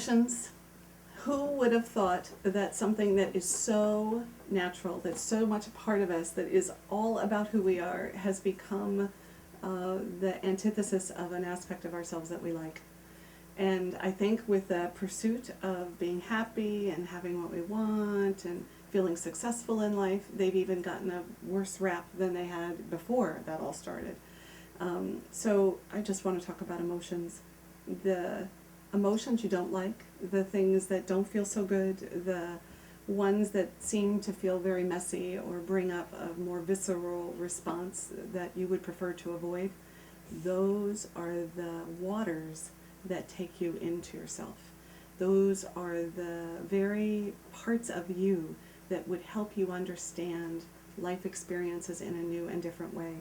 Emotions. Who would have thought that something that is so natural, that's so much a part of us, that is all about who we are, has become the antithesis of an aspect of ourselves that we like. And I think with the pursuit of being happy and having what we want and feeling successful in life, they've even gotten a worse rap than they had before that all started. So I just want to talk about emotions. The emotions you don't like, the things that don't feel so good, the ones that seem to feel very messy or bring up a more visceral response that you would prefer to avoid, those are the waters that take you into yourself. Those are the very parts of you that would help you understand life experiences in a new and different way.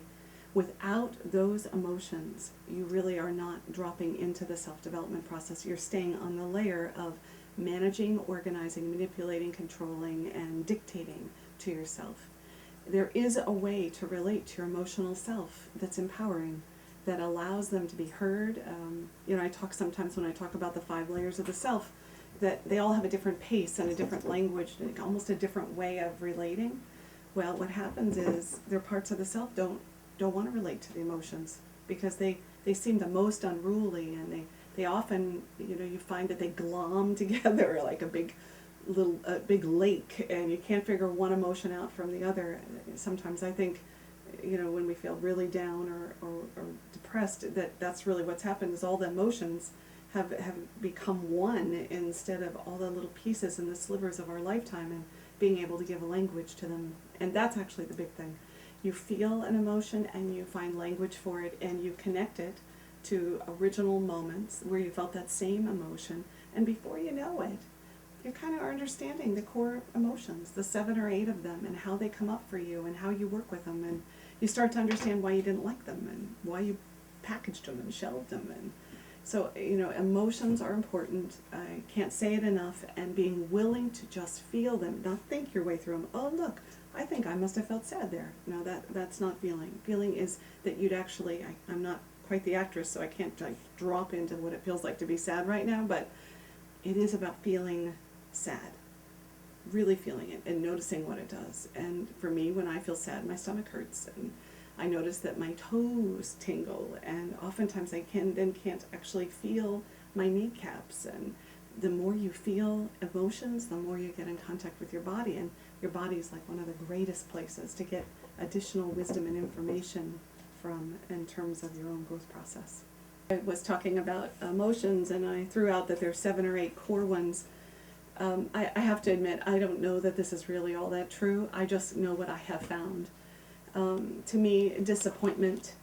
Without those emotions, you really are not dropping into the self-development process. You're staying on the layer of managing, organizing, manipulating, controlling, and dictating to yourself. There is a way to relate to your emotional self that's empowering, that allows them to be heard. I talk sometimes when I talk about the 5 layers of the self, that they all have a different pace and a different language, almost a different way of relating. Well, what happens is there are parts of the self don't want to relate to the emotions because they seem the most unruly, and they often, you find that they glom together like a big lake, and you can't figure one emotion out from the other. Sometimes I think, when we feel really down or depressed, that's really what's happened, is all the emotions have become one instead of all the little pieces and the slivers of our lifetime, and being able to give a language to them. And that's actually the big thing. You feel an emotion and you find language for it, and you connect it to original moments where you felt that same emotion, and before you know it, you kind of are understanding the core emotions, the 7 or 8 of them, and how they come up for you and how you work with them, and you start to understand why you didn't like them and why you packaged them and shelved them. And so, emotions are important. I can't say it enough. And being willing to just feel them, not think your way through them. Oh, look, I think I must have felt sad there. No, that's not feeling. Feeling is that you'd actually, I'm not quite the actress, so I can't drop into what it feels like to be sad right now, but it is about feeling sad, really feeling it and noticing what it does. And for me, when I feel sad, my stomach hurts, and I notice that my toes tingle, and oftentimes I can't actually feel my kneecaps. And the more you feel emotions, the more you get in contact with your body, and your body is like one of the greatest places to get additional wisdom and information from in terms of your own growth process. I was talking about emotions, and I threw out that there are 7 or 8 core ones. I have to admit, I don't know that this is really all that true. I just know what I have found. To me, disappointment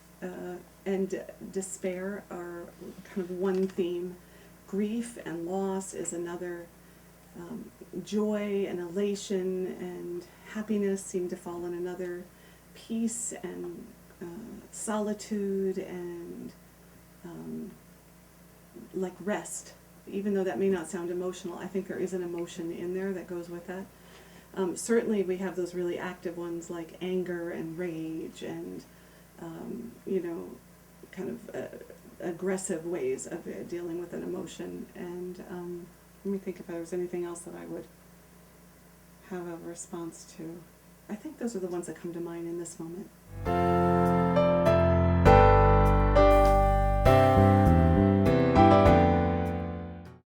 and despair are kind of one theme. Grief and loss is another. Joy and elation and happiness seem to fall in another. Peace and solitude and like rest. Even though that may not sound emotional, I think there is an emotion in there that goes with that. Certainly we have those really active ones like anger and rage and, kind of aggressive ways of dealing with an emotion. And let me think if there was anything else that I would have a response to. I think those are the ones that come to mind in this moment.